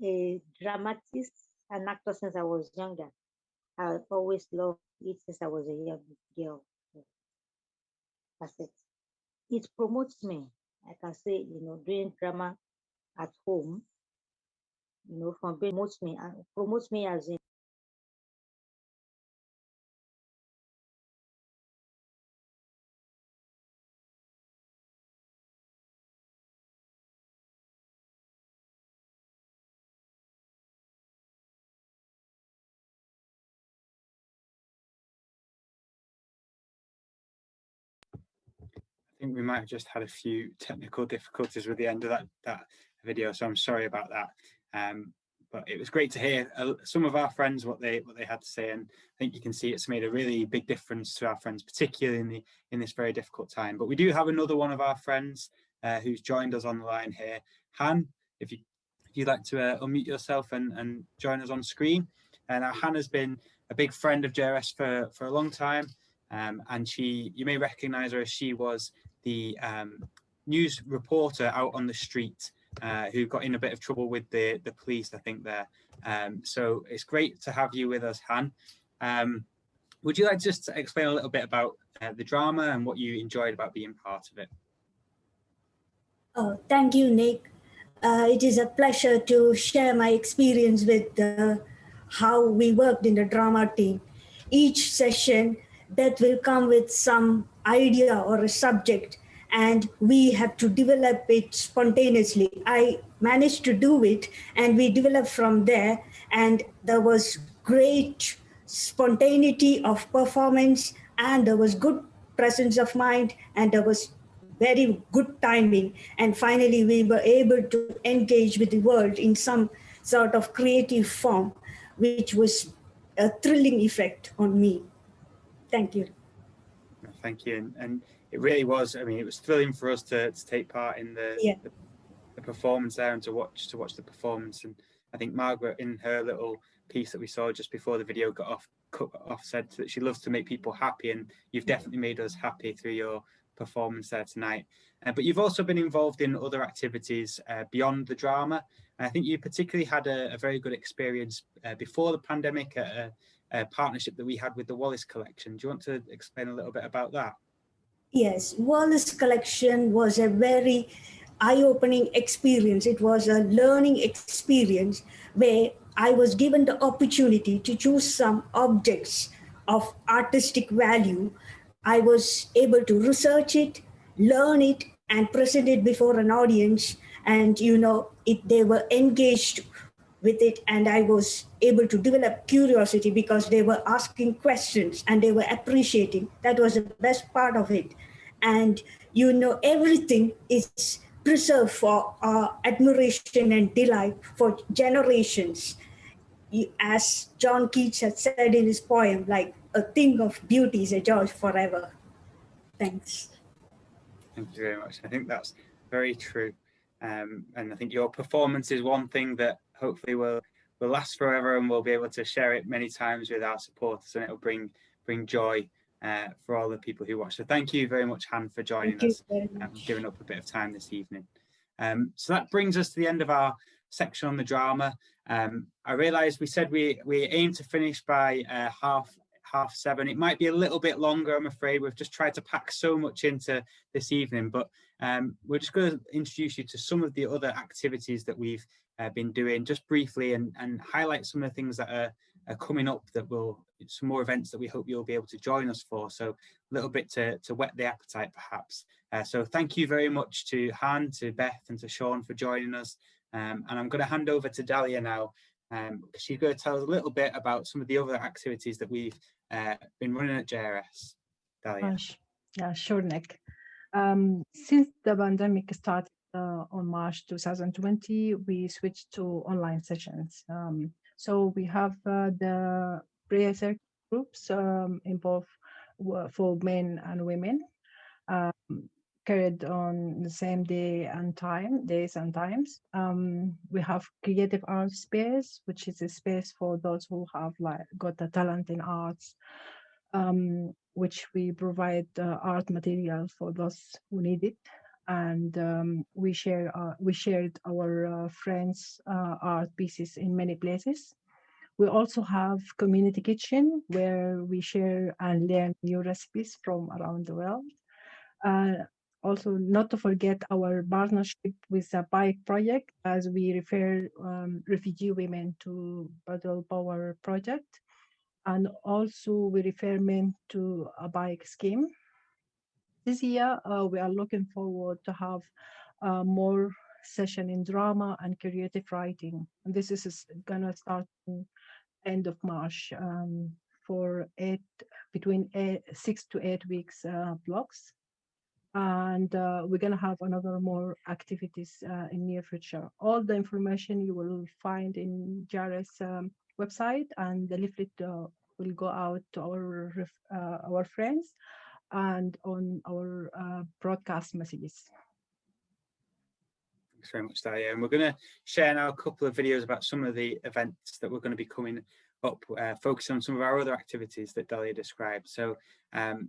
a dramatist, an actor since I was younger. I always loved it since I was a young girl. That's it. It promotes me. I can say, you know, doing drama at home, you know, from being promotes me as in. I think we might have just had a few technical difficulties with the end of that video, so I'm sorry about that. But it was great to hear some of our friends what they had to say, and I think you can see it's made a really big difference to our friends, particularly in this very difficult time. But we do have another one of our friends who's joined us on the line here. Han, if you'd like to unmute yourself and join us on screen. And Han has been a big friend of JRS for a long time, and you may recognise her as she was the news reporter out on the street who got in a bit of trouble with the police, I think, there. So it's great to have you with us, Han. Would you like just to explain a little bit about the drama and what you enjoyed about being part of it? Oh, thank you, Nick. It is a pleasure to share my experience with how we worked in the drama team. Each session that will come with some idea or a subject, and we have to develop it spontaneously. I managed to do it, and we developed from there. And there was great spontaneity of performance, and there was good presence of mind, and there was very good timing. And finally, we were able to engage with the world in some sort of creative form, which was a thrilling effect on me. Thank you. Thank you. And it really was, I mean, it was thrilling for us to take part in the performance there, and to watch the performance. And I think Margaret, in her little piece that we saw just before the video cut off, said that she loves to make people happy, and you've definitely made us happy through your performance there tonight. But you've also been involved in other activities beyond the drama. And I think you particularly had a very good experience before the pandemic at a partnership that we had with the Wallace Collection. Do you want to explain a little bit about that? Yes, Wallace Collection was a very eye-opening experience. It was a learning experience where I was given the opportunity to choose some objects of artistic value. I was able to research it, learn it, and present it before an audience. And they were engaged with it, and I was able to develop curiosity because they were asking questions and they were appreciating. That was the best part of it. And everything is preserved for admiration and delight for generations. As John Keats had said in his poem, like, a thing of beauty is a joy forever. Thanks. Thank you very much. I think that's very true. And I think your performance is one thing that hopefully will last forever, and we'll be able to share it many times with our supporters, and it'll bring joy for all the people who watch. So thank you very much, Han, for joining us and giving up a bit of time this evening. So that brings us to the end of our section on the drama. I realised we said we aim to finish by 7:30. It might be a little bit longer, I'm afraid. We've just tried to pack so much into this evening, but we're just going to introduce you to some of the other activities that we've been doing just briefly, and highlight some of the things that are coming up, some more events that we hope you'll be able to join us for. So a little bit to whet the appetite, perhaps. So thank you very much to Han, to Beth, and to Sean for joining us. And I'm going to hand over to Dallya now. She's going to tell us a little bit about some of the other activities that we've been running at JRS. Dallya. Yeah, sure, Nick. Since the pandemic started on March 2020, we switched to online sessions. So we have the prayer circle groups in both for men and women, carried on the same days and times. We have creative art space, which is a space for those who have got a talent in arts, which we provide art material for those who need it. And we shared our friends' art pieces in many places. We also have community kitchen, where we share and learn new recipes from around the world. Also, not to forget our partnership with the bike project, as we refer refugee women to Battle Power project. And also we refer men to a bike scheme. This year, we are looking forward to have more session in drama and creative writing. And this is gonna start in end of March for between 6 to 8 weeks blocks. And we're gonna have more activities in near future. All the information you will find in JRS website, and the leaflet will go out to our friends and on our broadcast messages. Thanks very much, Dallya. And we're going to share now a couple of videos about some of the events that we're going to be coming up, focusing on some of our other activities that Dallya described. So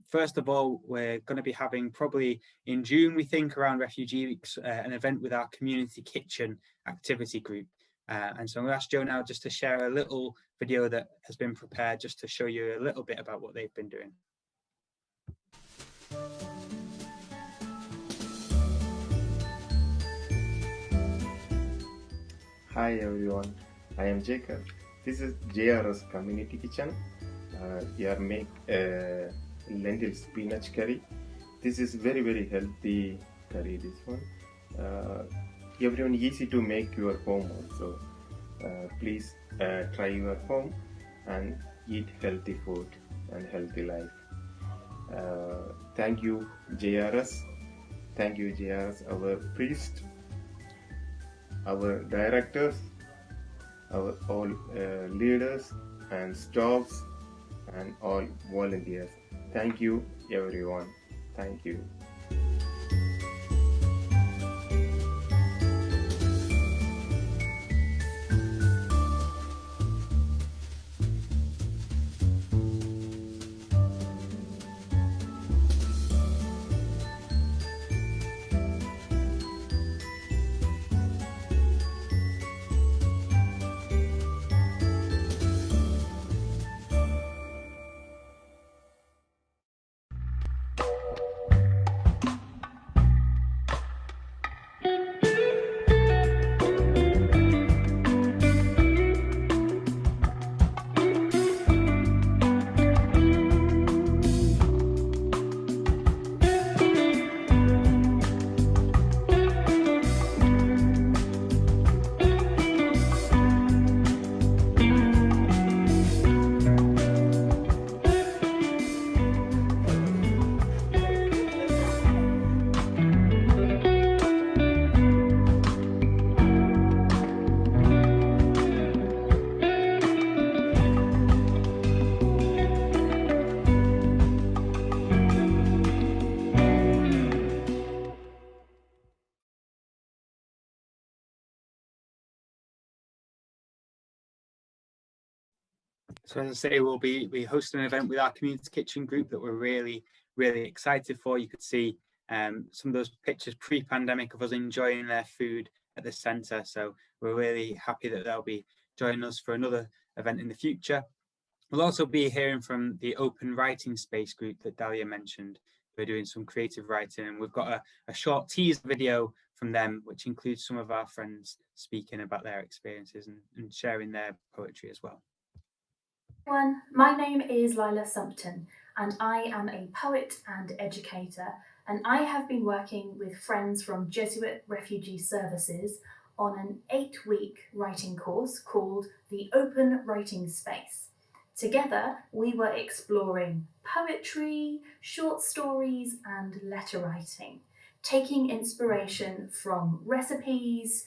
first of all, we're going to be having, probably in June, we think, around Refugee Weeks, an event with our community kitchen activity group. And so I'm going to ask Jo now just to share a little video that has been prepared just to show you a little bit about what they've been doing. Hi everyone, I am Jacob. This is JRS Community Kitchen. Here make lentil spinach curry. This is very healthy curry, this one. everyone easy to make your home also. Please try your home and eat healthy food and healthy life. Thank you, JRS. Thank you, JRS, our priest, our directors, our all leaders and staffs and all volunteers. Thank you, everyone. Thank you. So as I say, we'll be hosting an event with our community kitchen group that we're really excited for. You could see some of those pictures pre-pandemic of us enjoying their food at the centre. So we're really happy that they'll be joining us for another event in the future. We'll also be hearing from the open writing space group that Dallya mentioned. We're doing some creative writing, and we've got a short teaser video from them, which includes some of our friends speaking about their experiences and sharing their poetry as well. Everyone, my name is Lila Sumpton and I am a poet and educator, and I have been working with friends from Jesuit Refugee Services on an 8-week writing course called the Open Writing Space. Together we were exploring poetry, short stories and letter writing, taking inspiration from recipes,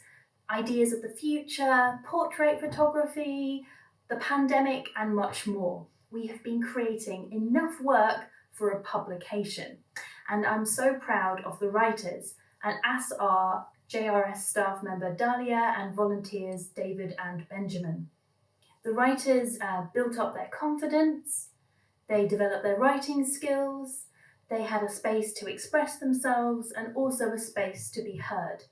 ideas of the future, portrait photography, the pandemic and much more. We have been creating enough work for a publication, and I'm so proud of the writers, and as are JRS staff member Dallya and volunteers David and Benjamin. The writers built up their confidence, they developed their writing skills, they had a space to express themselves and also a space to be heard.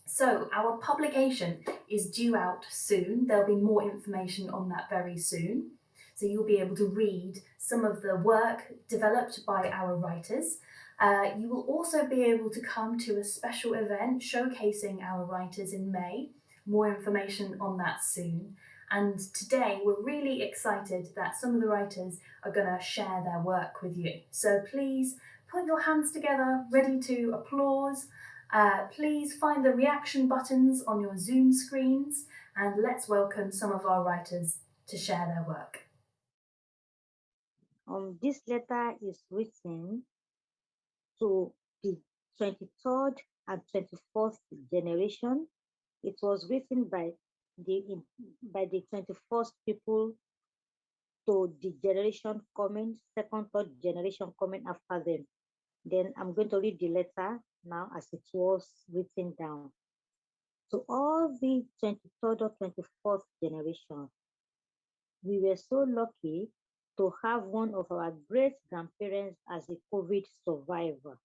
So our publication is due out soon. There'll be more information on that very soon. So you'll be able to read some of the work developed by our writers. You will also be able to come to a special event showcasing our writers in May. More information on that soon. And today we're really excited that some of the writers are going to share their work with you. So please put your hands together, ready to applause. Please find the reaction buttons on your Zoom screens, and let's welcome some of our writers to share their work. This letter is written to the 23rd and 24th generation. It was written by the 21st people to the generation coming, second, third generation coming after them. Then I'm going to read the letter now as it was written down. To all the 23rd or 24th generation, we were so lucky to have one of our great grandparents as a COVID survivor.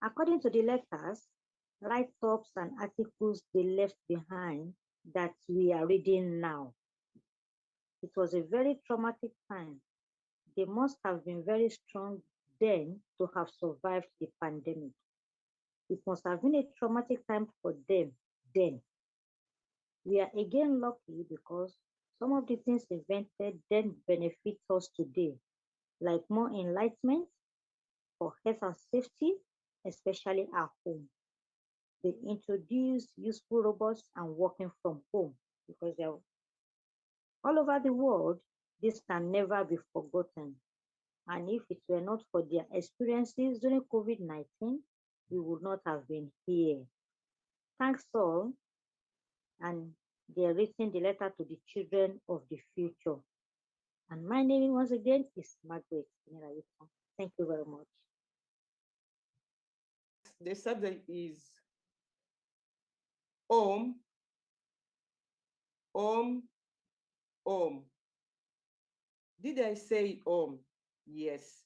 According to the letters, write-ups and articles they left behind that we are reading now. It was a very traumatic time. They must have been very strong then to have survived the pandemic. It must have been a traumatic time for them then. We are again lucky because some of the things invented then benefit us today, like more enlightenment for health and safety, especially at home. They introduced useful robots and working from home because they're all over the world. This can never be forgotten. And if it were not for their experiences during COVID-19, we would not have been here. Thanks all. And they're writing the letter to the children of the future. And my name once again is Margaret. Thank you very much. The subject is home, home, home. Did I say home? Yes.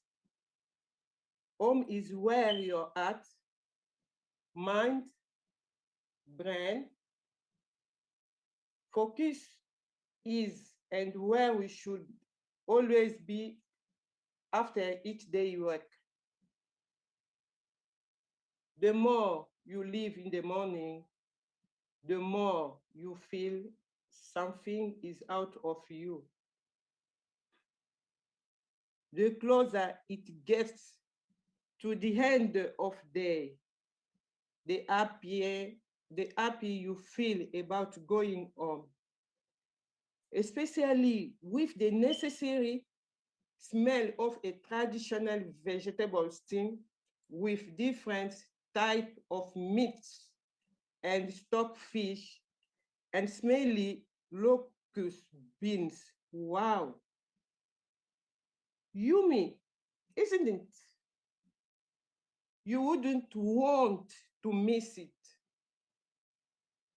Home is where your heart, mind, brain, focus is, and where we should always be after each day work. The more you live in the morning, the more you feel something is out of you. The closer it gets to the end of day, the happier you feel about going home, especially with the necessary smell of a traditional vegetable stew with different type of meats and stockfish and smelly locust beans. Wow. Yummy, isn't it? You wouldn't want to miss it,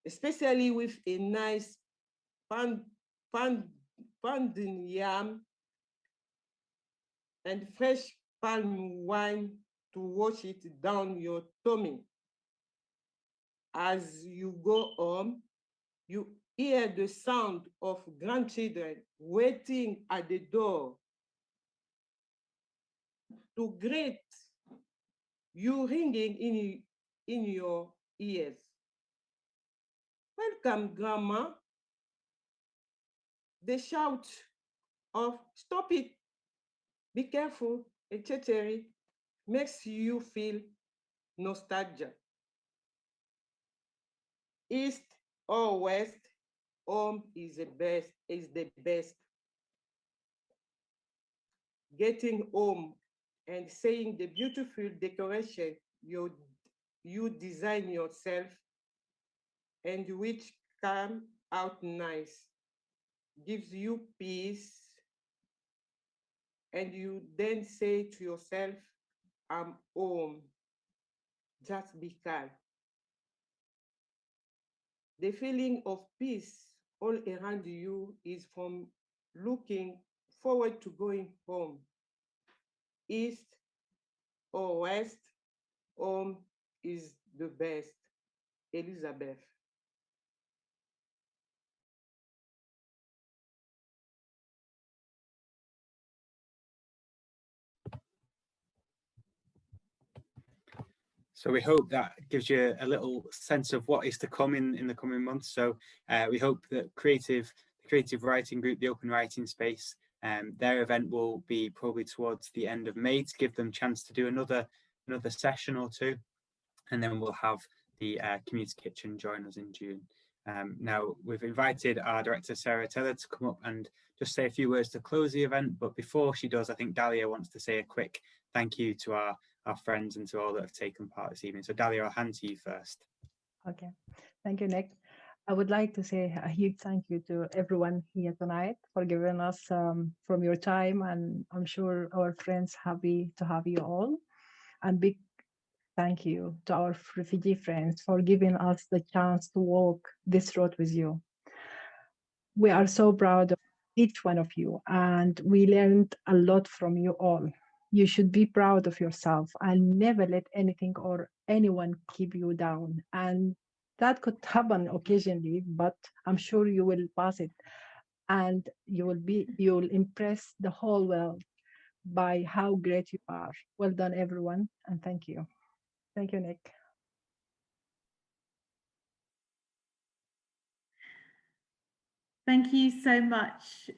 especially with a nice pounded yam and fresh palm wine to wash it down your tummy. As you go home, you hear the sound of grandchildren waiting at the door to greet you, ringing in your ears. Welcome, Grandma. The shout of stop it, be careful, etc. makes you feel nostalgia. East or west, home is the best. Getting home and seeing the beautiful decoration you design yourself and which come out nice gives you peace, and you then say to yourself, I'm home. Just be calm. The feeling of peace all around you is from looking forward to going home. East or west, home is the best. Elizabeth. So we hope that gives you a little sense of what is to come in the coming months. So we hope that the creative writing group, the Open Writing Space, their event will be probably towards the end of May to give them a chance to do another session or two. And then we'll have the Community Kitchen join us in June. Now, we've invited our director, Sarah Teller, to come up and just say a few words to close the event. But before she does, I think Dallya wants to say a quick thank you to our friends and to all that have taken part this evening. So Dallya, I'll hand to you first. Okay, thank you, Nick. I would like to say a huge thank you to everyone here tonight for giving us from your time, and I'm sure our friends happy to have you all. And big thank you to our refugee friends for giving us the chance to walk this road with you. We are so proud of each one of you, and we learned a lot from you all. You should be proud of yourself and never let anything or anyone keep you down. And that could happen occasionally, but I'm sure you will pass it, and you will impress the whole world by how great you are. Well done, everyone, and thank you. Thank you, Nick. Thank you so much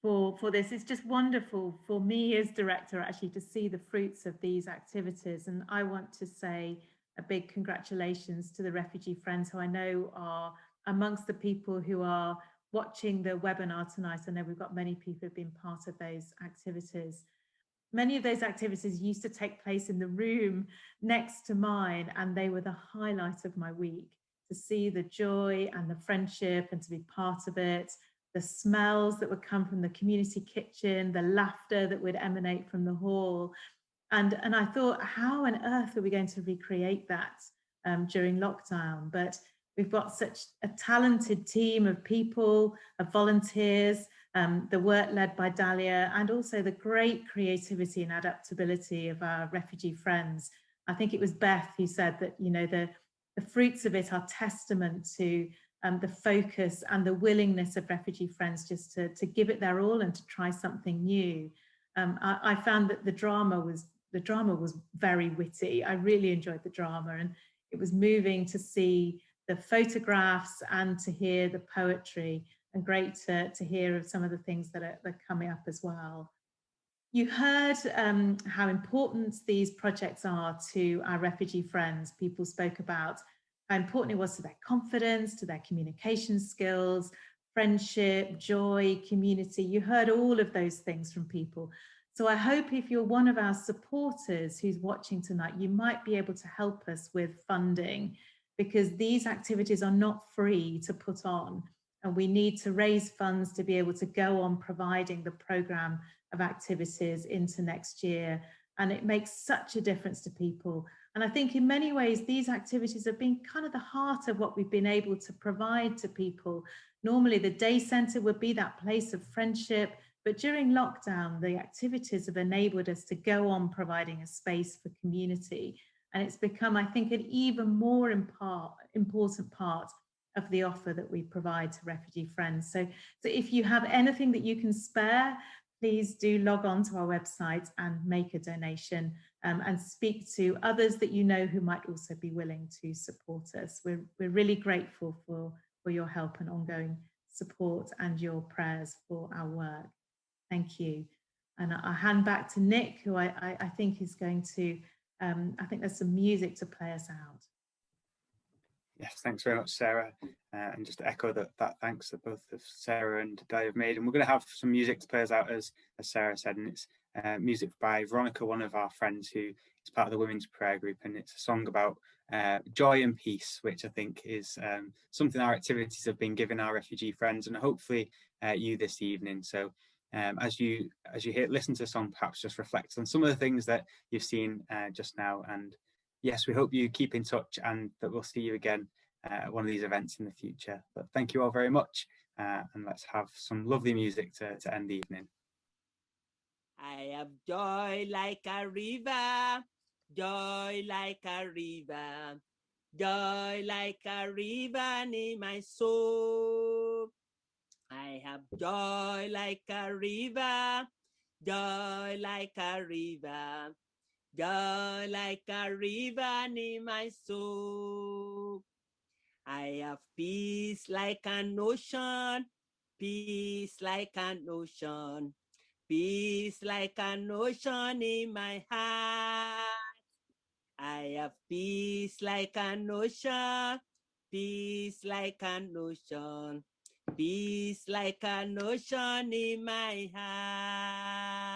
for this. It's just wonderful for me as director actually to see the fruits of these activities, and I want to say a big congratulations to the refugee friends who I know are amongst the people who are watching the webinar tonight. I know we've got many people who've been part of those activities. Many of those activities used to take place in the room next to mine, and they were the highlight of my week. To see the joy and the friendship and to be part of it, the smells that would come from the community kitchen, the laughter that would emanate from the hall. And I thought, how on earth are we going to recreate that during lockdown? But we've got such a talented team of people, of volunteers, the work led by Dallya, and also the great creativity and adaptability of our refugee friends. I think it was Beth who said that, you know, the fruits of it are testament to the focus and the willingness of refugee friends just to give it their all and to try something new. I found that the drama was very witty. I really enjoyed the drama, and it was moving to see the photographs and to hear the poetry, and great to hear of some of the things that are coming up as well. You heard how important these projects are to our refugee friends. People spoke about how important it was to their confidence, to their communication skills, friendship, joy, community. You heard all of those things from people. So I hope if you're one of our supporters who's watching tonight, you might be able to help us with funding, because these activities are not free to put on, and we need to raise funds to be able to go on providing the programme of activities into next year. And it makes such a difference to people. And I think in many ways, these activities have been kind of the heart of what we've been able to provide to people. Normally, the day centre would be that place of friendship, but during lockdown, the activities have enabled us to go on providing a space for community. And it's become, I think, an even more important part of the offer that we provide to refugee friends. So if you have anything that you can spare, please do log on to our website and make a donation, and speak to others that you know who might also be willing to support us. We're really grateful for your help and ongoing support and your prayers for our work. Thank you. And I'll hand back to Nick, who I think is going to, I think there's some music to play us out. Yes, thanks very much, Sarah. And just to echo that thanks that both of Sarah and Dallya have made. And we're going to have some music to play us out, as Sarah said, and it's music by Veronica, one of our friends who is part of the Women's Prayer Group, and it's a song about joy and peace, which I think is something our activities have been giving our refugee friends, and hopefully you this evening. So as you listen to the song, perhaps just reflect on some of the things that you've seen just now. And yes, we hope you keep in touch and that we'll see you again at one of these events in the future. But thank you all very much, and let's have some lovely music to end the evening. I have joy like a river, joy like a river, joy like a river in my soul. I have joy like a river, joy like a river, joy like a river in my soul. I have peace like an ocean, peace like an ocean, peace like an ocean in my heart. I have peace like an ocean, peace like an ocean, peace like an ocean in my heart.